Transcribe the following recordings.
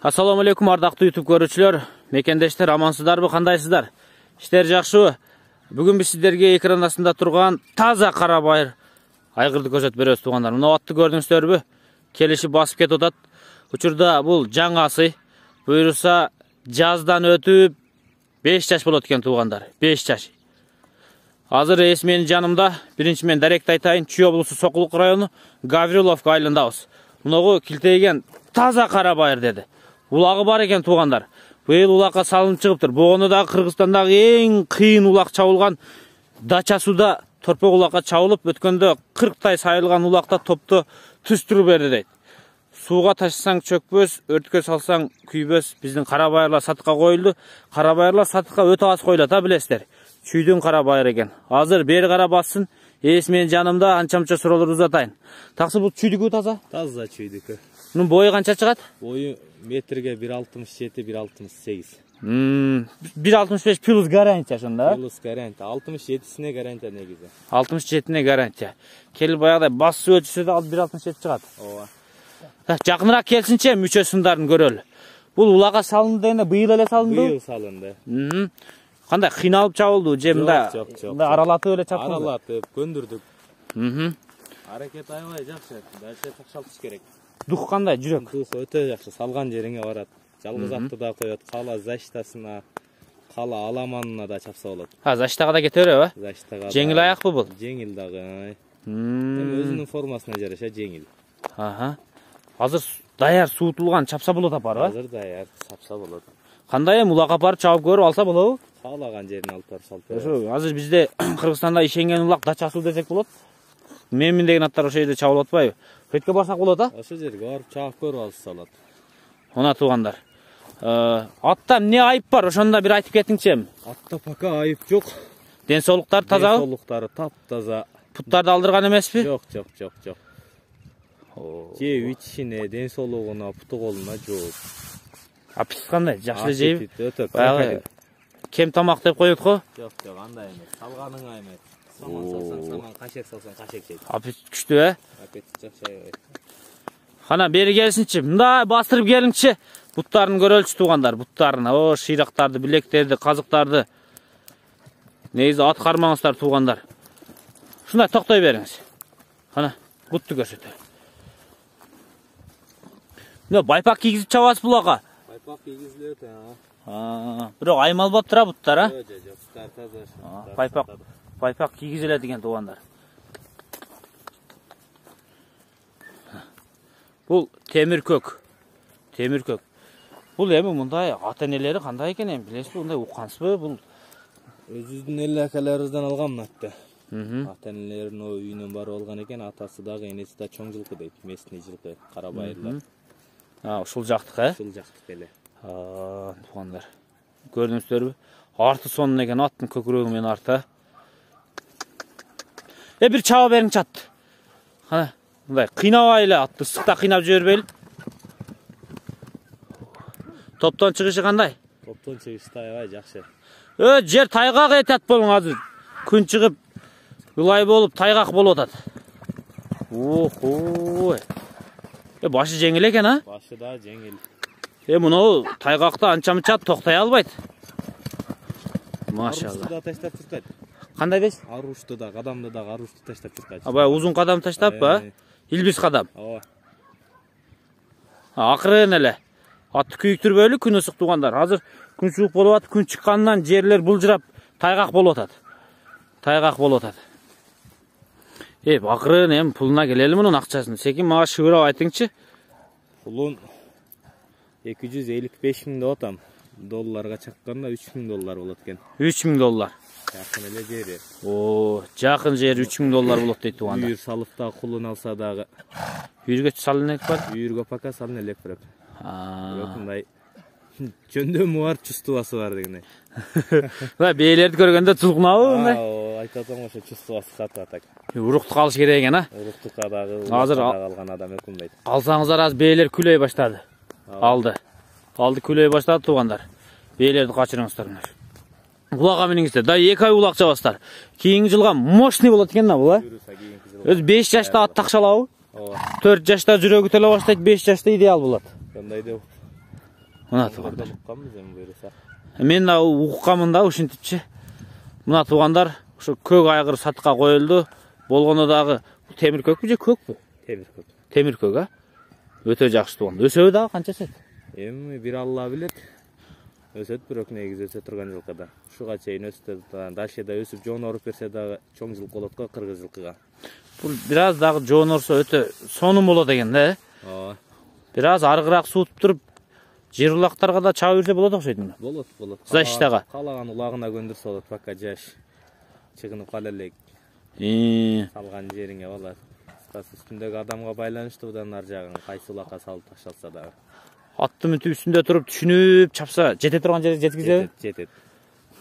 Assalamu alaikum ардактуу YouTube көрүүчүлөр. Мекендештер, амансыздарбы, кандайсыздар? Иштер жакшыбы? Бүгүн биз сиздерге экран астында турган таза кара байыр айгырды көрсөтүп беребиз туугандар. Мына атты көрдүңүздөрбү? Келишип басып кетип атат. Учурда бул жаңасы. Буюрса жаздан өтүп 5 жаш болот экен туугандар. 5 жаш. Азыр эс менин жанымда. Биринчи мен даректи айтайын. Чүй облусу Сокулук району Гавриловка айылындабыз. Мунагу килтейген таза кара байыр деди. Улагы бар экен туугандар. Быйыл улакка салынып чыгыптыр. Богону дагы Кыргызстандагы эң кыйын улак чабылган Дача суда торпок улакка чабылып, өткөндө 40 сайылган улакта топто түстүрүп берди дейт. Сууга ташысаң чөкпөс, өрткө салсаң күйбөс. Биздин кара байырлар сатыкка коюлду. Кара байырлар сатыкка өтө аз коюлат, билесиздер. Чүйдүн кара байыр экен. Азыр бери кара бассын. Эс менин жанымда анча-мынча суроолорду узатайын. Таксы бул чүйдүкү таза? Таза чүйдүкү. Мунун бою канча чыгат? Бою метрге 1.67, 1.68. 1.65 плюс гарантия ошондо. Плюс гарантия. 67сине гарантия негизи. 67-не гарантия. Келип баягыдай басып өтүсө да 1.67 чыгат. Ооба. Жакыныраак келсинче мүчө сындарын көрөлү. Бул улакка салынды дегенде быйыл эле салынды? Быйыл салынды. Кандай кыйналып чабылды же мында? Жок. Аралатып эле чапты. Аралатып, көндүрдүк. Аракет аябай жакшы. Дальше такшалтыш керек. Дух кандай, жүрөк? Дух өтө жакшы. Салган жериңе барат. Жалгыз атты да коёт. Кала защитасына, кала аламанына да чапса болот. Защитага да кете береби? Защитага. Жеңил аякпы бул? Жеңил дагы. Өзүнүн формасына жараша жеңил. Азыр даяр суутулган чапса болот апарбы? Азыр даяр чапса болот. Кандай эми улак апарып чабып көрүп алса болобу? Каалаган жерине алып барып салып беребиз. Азыр бизде Кыргызстанда ишенген улак Дача суу десек болот. Менин деген аттар ошол жерде чабылып атпайбы? Кетке барсак болот, Ошол жерге барып чабып көрүп алса болот. Мына туугандар. Атта эмне айып бар? Ошондо бир айтып кетиңчи. Атта пока айып жок. Ден соолуктар тазабы? Ден соолуктары таптаза. Путтарды алдырган эмеспи? Жок. Жеп ичишине, ден соолугуна, путу колуна жооп. Аппетит кандай? Жакшы жейби? Баягы кем тамак деп коет го? Жок, андай эмес. Салганыңа эмес. Саман салсаң, саман, кашек салсаң, кашек жейт. Аппетит күчтүү, Аппетит жакшы. Кана бери келсинчи. Мындай бастырып келиңчи. Буттарын көрөлчү туугандар, буттарын. Шыйрактарды, билектерди, казыктарды. Негизи ат кармаңыздар туугандар. Ушундай токтой бериңиз. Кана, бутту көрсөтөлү. Мына байпак кийгизип чабасыз булакка? Байпак кийгизилет, Бирок аймалбаптыр буттар, Жок, таза. Байпак кийгизилет экен туугандар. Бул темир көк. Бул эми мындай ата-энелери кандай экен эми билесизби? Мындай уккансызбы бул? Өзүбүздүн эл акаларыбыздан алгам атты. Ата-энелеринин үйүнөн барып алган экен, атасы дагы, энеси да чоң жылкы дейт, местный жылкы, кара байырлар. Ушул жактык, Ушул жактык эле. Туугандар. Көрдүңүздөрбү? Арты сонун экен, аттын көкүрөгү менен арты. Бир чаба бериңчи атты. Кана, мындай кыйнабай эле атты, ысыкта кыйнап жибербейли. Топтон чыгышы кандай? Топтон чыгышы аябай жакшы. Жер тайгак этет болуң азыр. Күн чыгып, ылай болуп тайгак болуп атат. Башы жеңил экен, Башы да жеңил. Мунау тайгакта анча-мынча токтой албайт. Машалла. Арушты да таштап чыккан. Кандай дейсиз? Арушты да, кадамды да арушты таштап чыккан. Абай узун кадам таштап, Илбис кадам. Ооба. Акырын эле. Атты күйүктүрбөйлү, күн ысык туугандар. Азыр күн суук болуп атат, күн чыккандан жерлер булжырап, тайгак болуп атат. Акырын эми пулуна келели мунун акчасын. Секин мага шыбырап айтыңчы. Пулун 255 миң деп атам. Долларга чакканда 3 миң доллар болот экен. 3 миң доллар. Жакын эле жери. Жакын жери 3 миң доллар болот дейт туугандар. Үйүр салып да кулун алса дагы. Үйүргө салын элек бар? Үйүргө пока салын элек бар. Мындай жөндөмү бар, чувствасы бар дегендей. Бээлерди көргөндө чулкунабы мындай? Айтып атам ошо чувствасы катып атат. Уруктук алыш керек экен, Уруктукка дагы азыр алган адам өкүнбөйт. Алсаңыздар аз бээлер күлөй баштады. Алды күлөй баштады туугандар. Бээлерди качырыңыздар. Улакка миниңиздер. Да 2 ай улак чабасыздар. Кийинки жылга мощный болот экен бул, Өз 5 жашта ат такшалабы? 4 жашта жүрөгү төлө баштайт, 5 жашта идеал болот. Кандай деп? Мына туғандар. Ұққанбыз эми буйруса. Мен укканмын да ушинтипчи. Мына туғандар ушу көк айгыр сатка коюлду. Болгону дагы темир көкпү же көкпү? Темир көк. Темир көк, а? Өтө жакшы туган. Өсөбү дагы канча өсөт? Эми бир Алла билет. Өсөт, бирок негизи өсө турган жылкыда. Ушуга чейин өстү. Дальше да өсүп жооноруп берсе дагы чоң жылкы болот го, кыргыз жылкыга. Бул бир аз дагы жоонорсо өтө сонун болот экен да. Ооба. Бир аз аргыраак суутуп туруп, жер улактарга да чаба берсе болот окшойт мына. Болот. Защитага. Калаган улагына көндүрсө болот, пока жаш чыгынып кала элек. Салган жериңе болот. Стас үстүндөгү адамга байланыштуу, будан ар жагын кайсы улакка салып ташталса дагы. Аттын мүтү үстүндө туруп түшүнүп чапса, жете турган жерге жеткизеби? Жетет.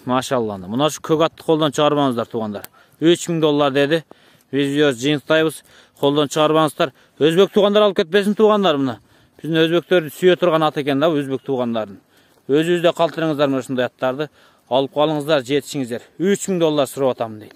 Машалла. Мына ушу көк атты колдон чыгарбаңыздар тугандар. 3000 доллар деди. Биз биз жыйынтайбыз. Колдон чыгарбаңыздар. Өзбек тугандар алып кетпесин тугандар мына. Биздин өзбектөрдү сүйө турган ат экен да, өзбек тугандарын. Өзүңүздө калтырыңыздар мына ушундай аттарды. Алып калыңыздар, жетишиңиздер. 3000 доллар сурап атамын дейт.